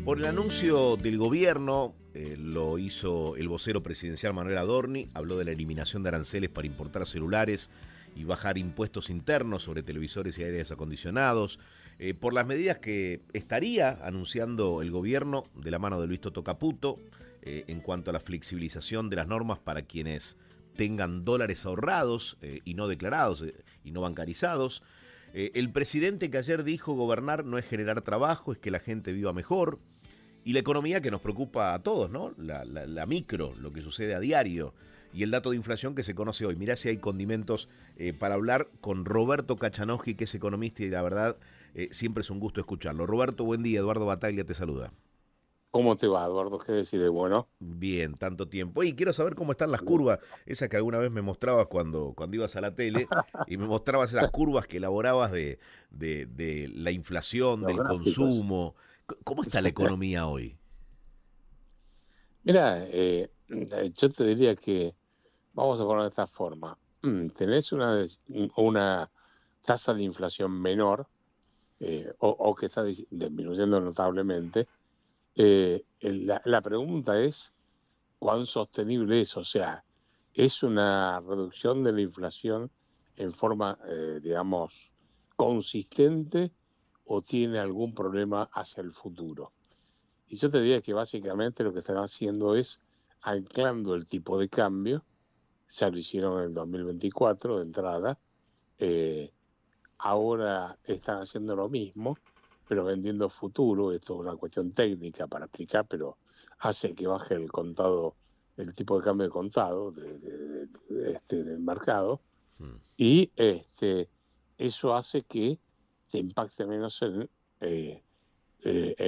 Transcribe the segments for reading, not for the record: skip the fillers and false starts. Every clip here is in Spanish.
Por el anuncio del gobierno, lo hizo el vocero presidencial Manuel Adorni, habló de la eliminación de aranceles para importar celulares y bajar impuestos internos sobre televisores y aires acondicionados, por las medidas que estaría anunciando el gobierno de la mano de Luis Toto Caputo, en cuanto a la flexibilización de las normas para quienes tengan dólares ahorrados y no declarados y no bancarizados. El presidente que ayer dijo gobernar no es generar trabajo, es que la gente viva mejor. Y la economía que nos preocupa a todos, ¿no? La micro, lo que sucede a diario. Y el dato de inflación que se conoce hoy. Mirá si hay condimentos para hablar con Roberto Cachanowski, que es economista y la verdad siempre es un gusto escucharlo. Roberto, buen día. Eduardo Bataglia te saluda. ¿Cómo te va, Eduardo? ¿Qué decide? Bueno, Bien, tanto tiempo. Y quiero saber cómo están las curvas, esas que alguna vez me mostrabas cuando ibas a la tele y me mostrabas esas curvas que elaborabas de la inflación, los del gráficos. consumo. ¿Cómo está la economía hoy? Mira, yo te diría que vamos a ponerlo de esta forma. Tenés una tasa de inflación menor o que está disminuyendo notablemente. La pregunta es cuán sostenible es. O sea, ¿es una reducción de la inflación en forma, digamos, consistente o tiene algún problema hacia el futuro? Y yo te diría que básicamente lo que están haciendo es anclando el tipo de cambio. Ya lo hicieron en el 2024 de entrada. eh, Ahora están haciendo lo mismo, pero vendiendo futuro. Esto es una cuestión técnica para explicar, pero hace que baje el contado, el tipo de cambio de contado del mercado. Mm. Y eso hace que se impacte menos en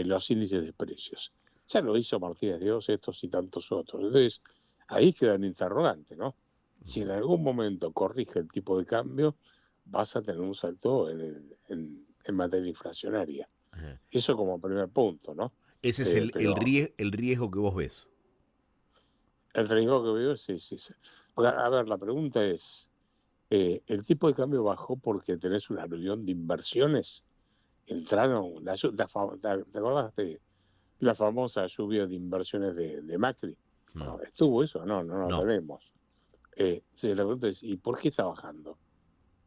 los índices de precios. Ya lo hizo Martínez de Oz, estos y tantos otros. Entonces, ahí queda el interrogante, ¿no? Si en algún momento corrige el tipo de cambio, vas a tener un salto en materia inflacionaria. Ajá. Eso como primer punto, ¿no? Ese es Pero el riesgo que vos ves. el riesgo que veo es sí. A ver, la pregunta es, ¿el tipo de cambio bajó porque tenés una aluvión de inversiones? Entraron, ¿te acordás de la famosa lluvia de inversiones de Macri? Mm. Bueno, ¿estuvo eso? No lo No. tenemos. Sí, la pregunta es, ¿y por qué está bajando?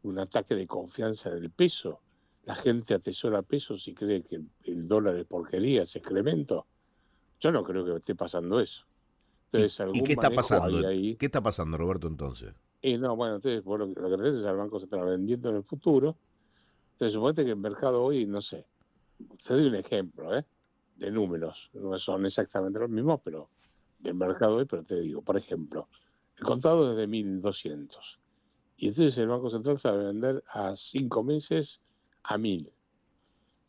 ¿Un ataque de confianza en el peso? ¿La gente atesora pesos y cree que el dólar es porquería, es excremento? Yo no creo que esté pasando eso. Entonces, Y qué algún está manejo pasando? hay ahí. ¿Qué está pasando, Roberto, entonces? Y no, bueno, entonces vos lo que tenés es al Banco Central vendiendo en el futuro. Entonces, suponete que el mercado hoy, no sé, te doy un ejemplo, de números. No son exactamente los mismos, pero del mercado hoy, pero te digo, por ejemplo, el contado es de 1.200. Y entonces el Banco Central sabe vender a 5 meses a 1.000.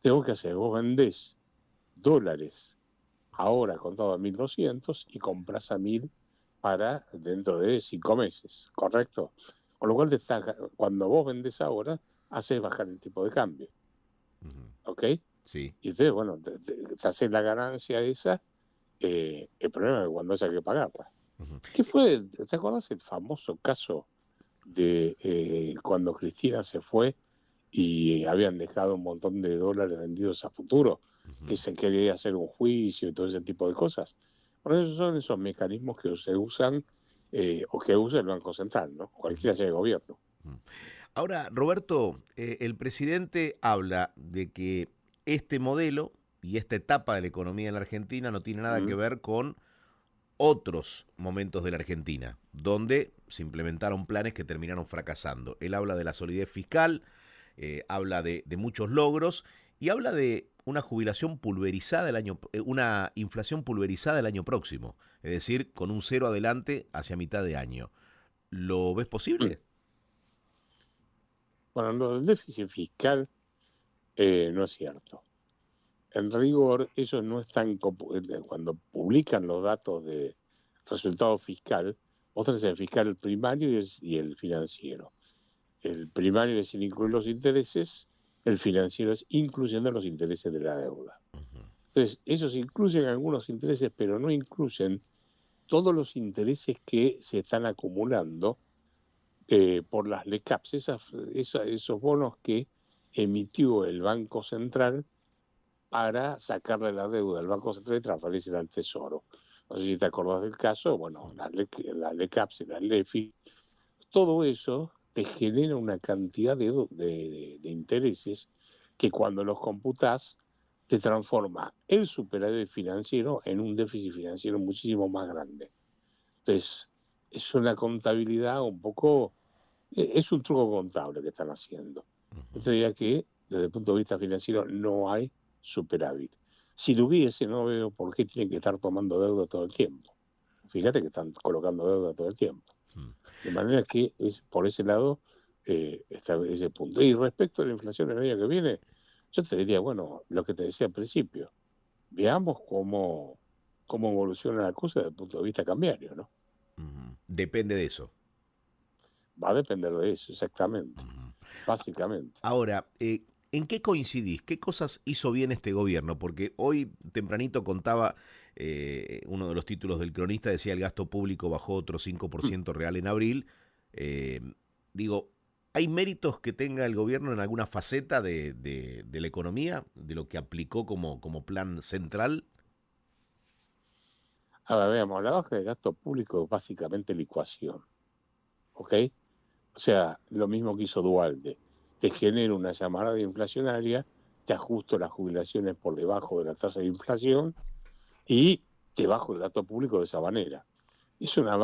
Tengo que hacer, vos vendés dólares ahora contado a 1.200 y compras a 1.000 para dentro de 5 meses, ¿correcto? Con lo cual, cuando vos vendés ahora, haces bajar el tipo de cambio, Ujú. ¿ok? Sí. Y entonces, bueno, te haces la ganancia esa. El problema es cuando haya que pagarla. Ujú. ¿Qué fue? ¿Te acuerdas el famoso caso de cuando Cristina se fue y habían dejado un montón de dólares vendidos a futuro, que Ujú. se quería hacer un juicio y todo ese tipo de cosas? Por eso son esos mecanismos que se usan o que usa el Banco Central, ¿no? Ujú. Cualquiera sea el gobierno. Ujú. Ahora, Roberto, el presidente habla de que este modelo y esta etapa de la economía en la Argentina no tiene nada que ¿Mm? ver con otros momentos de la Argentina, donde se implementaron planes que terminaron fracasando. Él habla de la solidez fiscal, habla de muchos logros y habla de una jubilación pulverizada una inflación pulverizada el año próximo, es decir, con un cero adelante hacia mitad de año. ¿Lo ves Mm. posible? Bueno, lo del déficit fiscal no es cierto. En rigor, ellos no están, cuando publican los datos de resultado fiscal, vos tenés el fiscal primario y el financiero. El primario es sin incluir los intereses, el financiero es incluyendo los intereses de la deuda. Ujú. Entonces, ellos incluyen algunos intereses, pero no incluyen todos los intereses que se están acumulando por las LECAPs, esos bonos que emitió el Banco Central para sacarle la deuda al Banco Central y transferirse al Tesoro. No sé si te acordás del caso, bueno, la LECAPS y la LEFI, todo eso te genera una cantidad de intereses que cuando los computás te transforma el superávit financiero en un déficit financiero muchísimo más grande. Entonces, es una contabilidad un poco, es un truco contable que están haciendo. Yo diría que desde el punto de vista financiero no hay superávit. Si lo hubiese, no veo por qué tienen que estar tomando deuda todo el tiempo. Fíjate que están colocando deuda todo el tiempo. De manera que es por ese lado está ese punto. Y respecto a la inflación el año que viene, yo te diría, bueno, lo que te decía al principio, veamos cómo evoluciona la cosa desde el punto de vista cambiario, ¿no? Depende de eso. Va a depender de eso, exactamente, básicamente. Ahora, ¿en qué coincidís? ¿Qué cosas hizo bien este gobierno? Porque hoy tempranito contaba uno de los títulos del cronista, decía el gasto público bajó otro 5% real en abril. Eh, digo, ¿hay méritos que tenga el gobierno en alguna faceta de la economía, de lo que aplicó como plan central? Ahora veamos, la baja de gasto público es básicamente licuación, ¿ok? O sea, lo mismo que hizo Dualde. Te genera una llamada inflacionaria, te ajusto las jubilaciones por debajo de la tasa de inflación y te bajo el gasto público de esa manera. Es una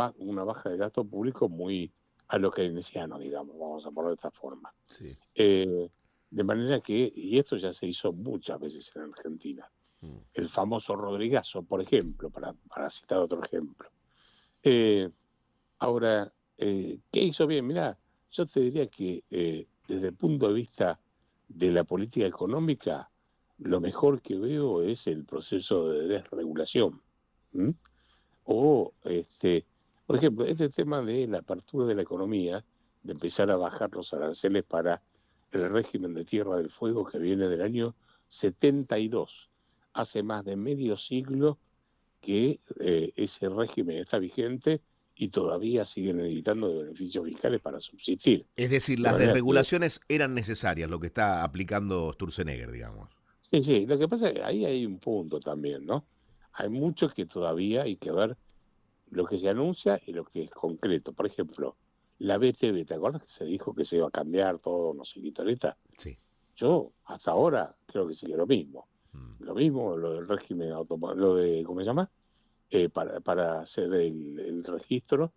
baja de gasto público muy a lo keynesiano, digamos, vamos a ponerlo de esta forma. Sí. De manera que, y esto ya se hizo muchas veces en Argentina, el famoso Rodrigazo, por ejemplo, para citar otro ejemplo. Ahora, ¿qué hizo bien? Mirá, yo te diría que desde el punto de vista de la política económica, lo mejor que veo es el proceso de desregulación. ¿Mm? O, por ejemplo, este tema de la apertura de la economía, de empezar a bajar los aranceles para el régimen de Tierra del Fuego que viene del año 72. Hace más de medio siglo que ese régimen está vigente y todavía siguen necesitando de beneficios fiscales para subsistir. Es decir, De las manera que, desregulaciones eran necesarias, lo que está aplicando Sturzenegger, digamos. sí, lo que pasa es que ahí hay un punto también, ¿no? Hay mucho que todavía hay que ver lo que se anuncia y lo que es concreto. Por ejemplo, la BTV, ¿te acuerdas que se dijo que se iba a cambiar todo, no sé qué tal? Sí. Yo hasta ahora creo que sigue lo mismo. Lo mismo, lo del régimen automático, lo de, ¿cómo se llama? Para hacer el registro,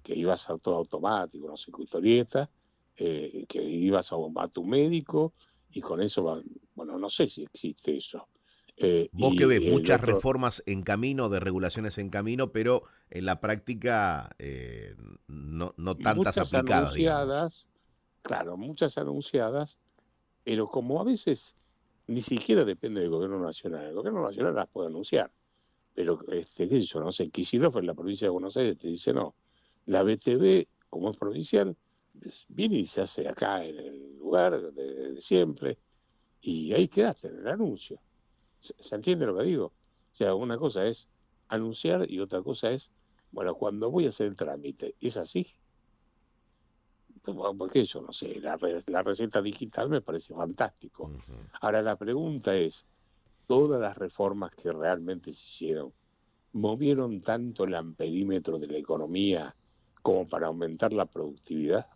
que iba a ser todo automático, no sé qué historieta, que ibas a tu médico y con eso, bueno, no sé si existe eso. Vos que ves Y el muchas otro, reformas en camino, de regulaciones en camino, pero en la práctica no tantas muchas aplicadas, digamos. anunciadas, claro, muchas anunciadas, pero como a veces ni siquiera depende del gobierno nacional, el gobierno nacional las puede anunciar, pero qué sé yo, no sé, Kicillof en la provincia de Buenos Aires te dice no, la BTV, como es provincial, viene y se hace acá en el lugar de siempre, y ahí quedaste en el anuncio. ¿Se entiende lo que digo? O sea, una cosa es anunciar y otra cosa es, bueno, cuando voy a hacer el trámite, ¿es así? Porque yo no sé, la receta digital me parece fantástico. Ahora la pregunta es, ¿todas las reformas que realmente se hicieron movieron tanto el amperímetro de la economía como para aumentar la productividad?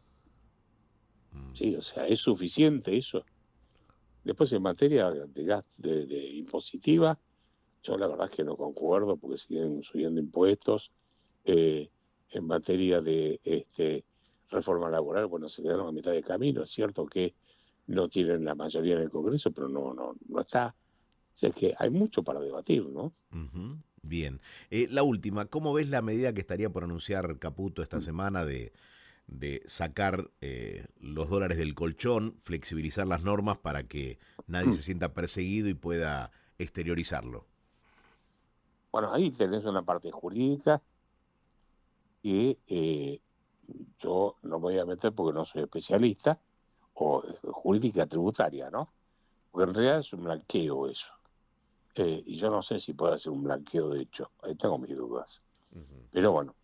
Sí, o sea, ¿es suficiente eso? Después en materia de impositiva, yo la verdad es que no concuerdo porque siguen subiendo impuestos. En materia de reforma laboral, bueno, se quedaron a mitad de camino. Es cierto que no tienen la mayoría en el Congreso, pero no está. O sea, es que hay mucho para debatir, ¿no? Bien. La última, ¿cómo ves la medida que estaría por anunciar Caputo esta semana de sacar los dólares del colchón, flexibilizar las normas para que nadie se sienta perseguido y pueda exteriorizarlo? Bueno, ahí tenés una parte jurídica que yo no me voy a meter porque no soy especialista, o jurídica tributaria, ¿no? Porque en realidad es un blanqueo eso. Y yo no sé si puede ser un blanqueo de hecho, ahí tengo mis dudas. Pero bueno,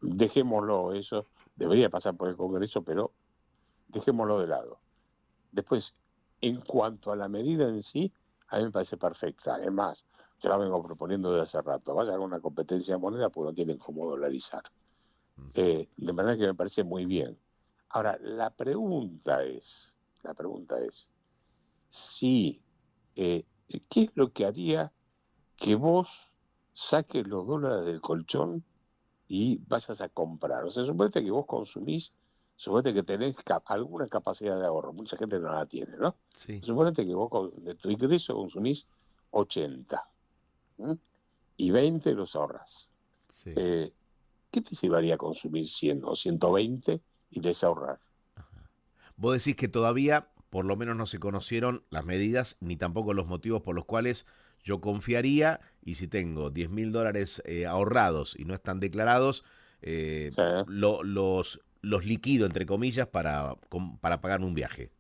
dejémoslo eso, debería pasar por el Congreso, pero dejémoslo de lado. Después, en cuanto a la medida en sí, a mí me parece perfecta. Además, yo la vengo proponiendo desde hace rato. Vaya a una competencia de moneda porque no tienen cómo dolarizar. De manera que me parece muy bien. Ahora, la pregunta es, si, ¿qué es lo que haría que vos saques los dólares del colchón y vayas a comprar? O sea, suponete que vos consumís, suponete que tenés alguna capacidad de ahorro, mucha gente no la tiene, ¿no? Sí, Suponete que vos de tu ingreso consumís 80, ¿m? Y 20 los ahorras. sí. ¿Qué te llevaría a consumir 100 o 120 y desahorrar? Vos decís que todavía, por lo menos, no se conocieron las medidas ni tampoco los motivos por los cuales yo confiaría y si tengo $10.000 ahorrados y no están declarados, O sea, los liquido, entre comillas, para pagar un viaje.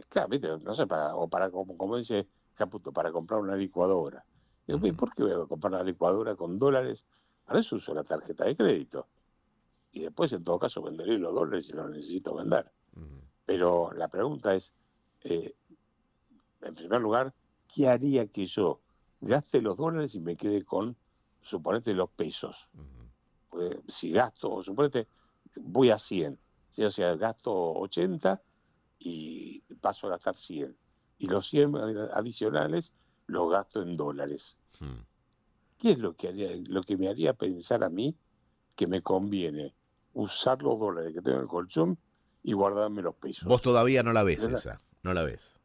claro, ¿viste? No sé, o para, como dice Caputo, para comprar una licuadora. Digo, Ujú, ¿por qué voy a comprar una licuadora con dólares? Para eso uso la tarjeta de crédito. Y después, en todo caso, venderé los dólares si los necesito vender. ujú, Pero la pregunta es, eh, en primer lugar, ¿qué haría que yo gaste los dólares y me quede con, suponete, los pesos? ujú, Pues, si gasto, suponete, voy a 100, ¿sí? O sea, gasto 80 y paso a gastar 100. Y los 100 adicionales los gasto en dólares. ujú. ¿Qué es lo que me haría pensar a mí que me conviene usar los dólares que tengo en el colchón y guardarme los Vos pesos? todavía no la ves esa, no la ves.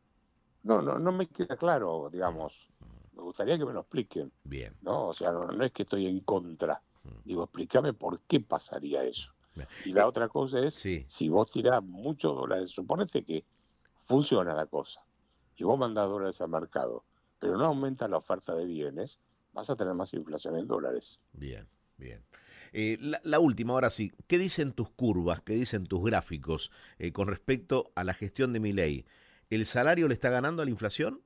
No me queda claro, Ujú, digamos. ujú. Me gustaría que me lo expliquen, Bien. ¿no? O sea, no es que estoy en contra. Ujú. Digo, explícame por qué pasaría eso. Bien. Y la otra cosa es, Sí. si vos tirás muchos dólares, suponete que funciona la cosa, y vos mandás dólares al mercado, pero no aumenta la oferta de bienes, vas a tener más inflación en dólares. Bien, bien. La última, ahora sí. ¿Qué dicen tus curvas, qué dicen tus gráficos con respecto a la gestión de Milei? ¿El salario le está ganando a la inflación?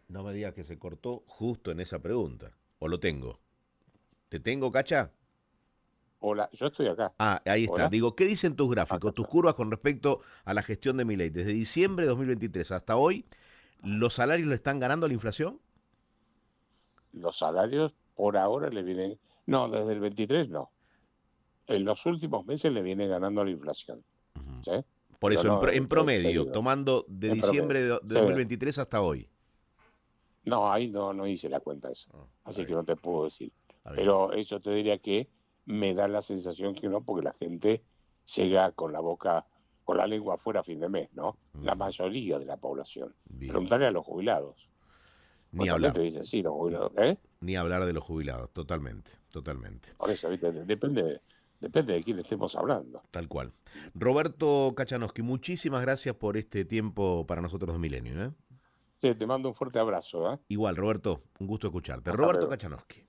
No me digas que se cortó justo en esa pregunta. ¿O lo tengo? ¿Te tengo, Cacha? Hola, yo estoy acá. Ah, ahí está. Hola, Digo, ¿qué dicen tus acá gráficos, tus está. curvas con respecto a la gestión de Milei? Desde diciembre de 2023 hasta hoy, ¿los salarios le están ganando a la inflación? Los salarios por ahora le vienen, no, desde el 23 no. En los últimos meses le viene ganando a la inflación, Ujú. ¿sí? Por Pero eso, no desde en todo el promedio, periodo, tomando de en promedio. diciembre de Sí. 2023 hasta hoy. No, ahí no hice la cuenta esa, Ah, está así que bien, no te puedo decir. está bien. Pero eso te diría que me da la sensación que no, porque la gente llega con la boca, con la lengua afuera a fin de mes, ¿no? La Ujú. mayoría de la población. Bien. Preguntarle a los jubilados. Ni Pues también hablar, te dicen, sí, los jubilados, ¿eh? ni hablar de los jubilados, totalmente, totalmente. Por eso, ¿viste? Depende de quién estemos hablando. Tal cual. Roberto Kachanowski, muchísimas gracias por este tiempo para nosotros de Milenio. ¿Eh? Sí, te mando un fuerte abrazo, ¿eh? Igual, Roberto, un gusto escucharte. Hasta Roberto luego. Kachanowski.